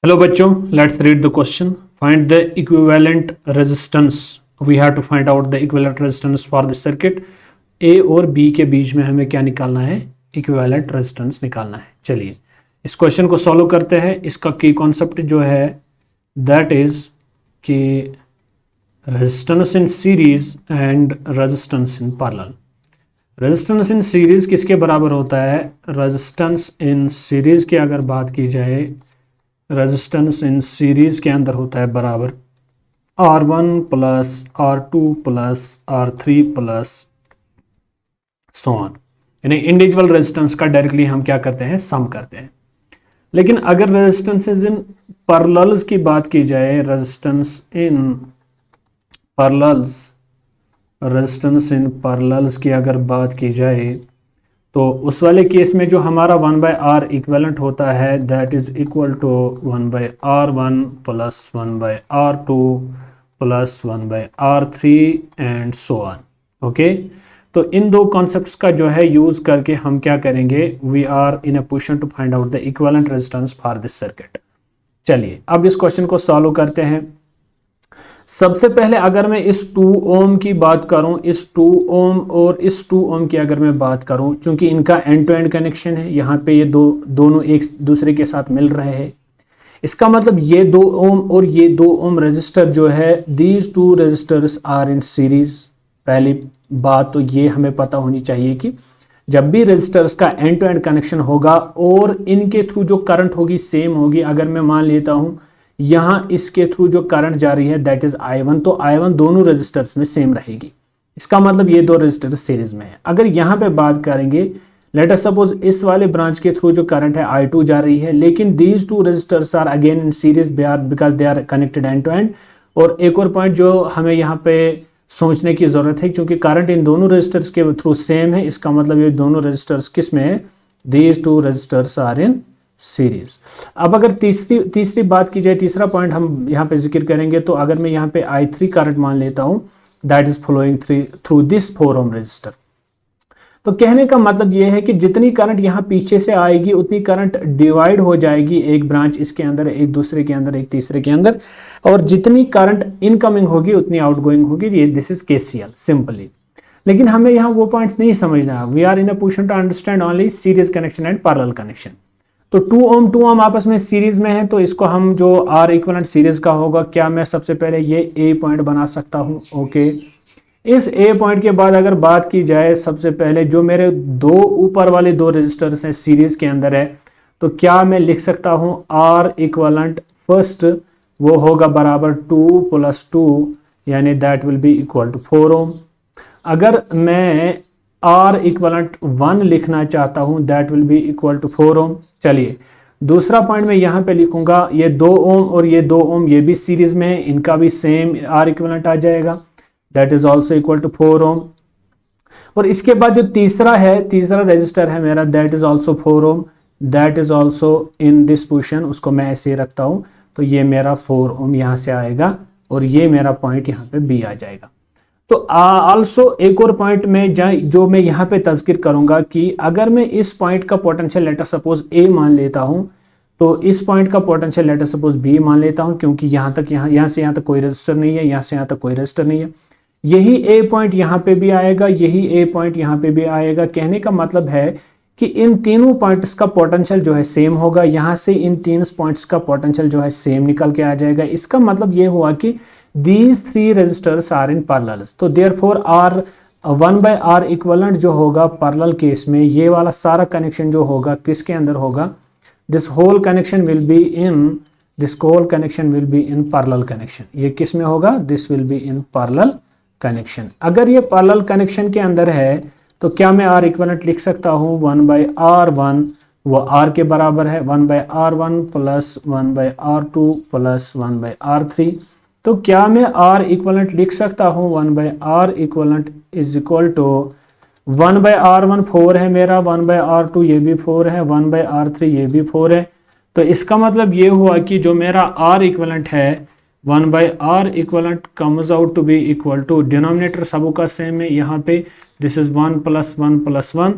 Hello बच्चों, let's read the question. Find the equivalent resistance. We have to find out the equivalent resistance for the circuit. A और B के बीच में हमें क्या निकालना है? Equivalent resistance निकालना है. चलिए इस क्वेश्चन को सॉल्व करते हैं. इसका की कॉन्सेप्ट जो है that is कि resistance in series and resistance in parallel. Resistance in series किसके बराबर होता है? रेजिस्टेंस इन सीरीज की अगर बात की जाए, रेजिस्टेंस इन सीरीज के अंदर होता है बराबर R1 plus R2 plus R3 plus so on. यानी इंडिविजुअल रेजिस्टेंस का डायरेक्टली हम क्या करते हैं? सम करते हैं. लेकिन अगर रेजिस्टेंसेस इन पैरेलल्स की बात की जाए, रेजिस्टेंस इन पैरेलल्स की अगर बात की जाए तो उस वाले केस में जो हमारा 1/R इक्विवेलेंट होता है that is equal to 1/R1 plus 1/R2 plus 1/R3 and so on. Okay, तो इन दो कॉन्सेप्ट्स का जो है यूज करके हम क्या करेंगे? We are in a position to find out the equivalent resistance for this circuit. चलिए अब इस क्वेश्चन को सॉल्व करते हैं. सबसे पहले अगर मैं इस 2 ओम की बात करूं, इस 2 ओम और इस 2 ओम की अगर मैं बात करूं, चूंकि इनका एंड टू एंड कनेक्शन है, यहाँ पे ये दोनों एक दूसरे के साथ मिल रहे हैं. इसका मतलब ये 2 ओम और ये 2 ओम रेजिस्टर जो है, these 2 resistors are in series. पहली बात तो ये हमें पता होनी चाहिए कि जब भी रेजिस्टर्स का एंड टू एंड कनेक्शन होगा और इनके थ्रू जो करंट होगी सेम होगी. अगर मैं मान लेता हूं यहां इसके थ्रू जो करंट जा रही है दैट इज I1, तो I1 दोनों रेजिस्टर्स में सेम रहेगी. इसका मतलब ये 2 रेजिस्टर्स सीरीज में है. अगर यहां पे बात करेंगे, लेट अस सपोज इस वाले ब्रांच के थ्रू जो करंट है I2 जा रही है, लेकिन these 2 resistors are again in series because they are connected end to end. और एक और पॉइंट जो हमें यहाँ पे सोचने की जरूरत है, क्योंकि करंट इन दोनों रेजिस्टर्स के थ्रू सेम है, इसका मतलब ये दोनों रेजिस्टर्स किस में है? These 2 resistors are in series. अब अगर तीसरी बात की जाए, तीसरा पॉइंट हम यहाँ पे जिक्र करेंगे, तो अगर मैं यहाँ पे I3 करंट मान लेता हूँ that is flowing through this 4 ohm resistor. तो कहने का मतलब ये है कि जितनी करंट यहाँ पीछे से आएगी उतनी करंट डिवाइड हो जाएगी, एक ब्रांच इसके अंदर, एक दूसरे के अंदर, एक तीसरे के अंदर, और जितनी करंट इनकमिंग होगी उतनी आउटगोइंग होगी. ये दिस इज KCL सिंपली. लेकिन हमें यहाँ वो पॉइंट नहीं समझना है. We are in a position to understand only series connection and parallel connection. तो 2 ओम आपस में सीरीज में है, तो इसको हम जो R इक्विवेलेंट सीरीज का होगा, क्या मैं सबसे पहले ये A पॉइंट बना सकता हूँ? ओके, इस A पॉइंट के बाद अगर बात की जाए, सबसे पहले जो मेरे ऊपर वाले 2 रेजिस्टर्स हैं सीरीज के अंदर है, तो क्या मैं लिख सकता हूँ R इक्विवेलेंट फर्स्ट वो होगा बराबर 2 + 2, यानी that will be equal to 4 ohm. अगर मैं R इक्विवेलेंट 1 लिखना चाहता हूं that will be equal to 4 ohm. चलिए दूसरा पॉइंट मैं यहां पे लिखूंगा, ये 2 ओम और ये 2 ओम ये भी सीरीज में है, इनका भी सेम R इक्विवेलेंट आ जाएगा, that is also equal to 4 ohm. और इसके बाद जो तीसरा रेजिस्टर है मेरा, that is also 4 ohm, that is also in this position. उसको मैं ऐसे रखता हूं, तो ये मेरा 4 ओम यहां से आएगा और ये मेरा पॉइंट यहाँ पे B आ जाएगा. तो आल्सो एक और पॉइंट में जो मैं यहाँ पे तज़किर करूंगा कि अगर मैं इस पॉइंट का पोटेंशियल लेटर सपोज A मान लेता हूं, तो इस पॉइंट का पोटेंशियल लेटर सपोज B मान लेता हूं, क्योंकि यहाँ से यहाँ तक कोई रजिस्टर नहीं है, यहाँ से यहाँ तक कोई रजिस्टर नहीं है. यही A पॉइंट यहाँ पे भी आएगा, यही A पॉइंट यहाँ पे भी आएगा. कहने का मतलब है कि इन तीनों पॉइंट्स का पोटेंशियल जो है सेम होगा. यहाँ से इन 3 पॉइंट्स का पोटेंशियल जो है सेम निकल के आ जाएगा. इसका मतलब ये हुआ कि these 3 resistors are in parallel. तो therefore R 1/R इक्विवेलेंट जो होगा पैरेलल केस में, ये वाला सारा कनेक्शन जो होगा किसके अंदर होगा? this whole connection will be in parallel connection. ये किस में होगा? this will be in parallel connection. अगर ये parallel connection के अंदर है तो क्या मैं R इक्विवेलेंट लिख सकता हूँ? 1/R1 वो R के बराबर है 1/R1 plus 1/R2 plus 1/R3. तो क्या मैं R इक्विवेलेंट लिख सकता हूँ? 1/R equivalent is equal to 1/R1 4 है मेरा, 1/R2 ये भी 4 है, 1/R3 ये भी 4 है. तो इसका मतलब ये हुआ कि जो मेरा R इक्विवेलेंट है 1/R equivalent comes out to be equal to, denominator सबों का सेम है यहाँ पे, दिस इज 1 + 1 + 1,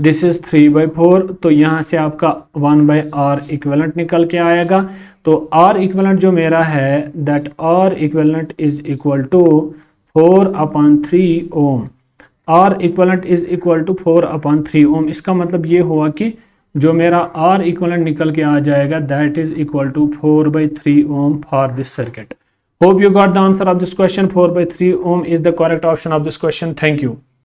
दिस इज 3/4, तो यहाँ से आपका 1/R इक्विवेलेंट निकल के आएगा। तो R इक्विवेलेंट जो मेरा है that R equivalent is equal to 4/3 ohm. R equivalent is equal to 4/3 ohm. इसका मतलब ये हुआ कि जो मेरा R इक्विवेलेंट निकल के आ जाएगा that is equal to 4/3 ohm for this circuit. Hope you got the answer of this question. 4/3 ohm is the correct option of this question. Thank you.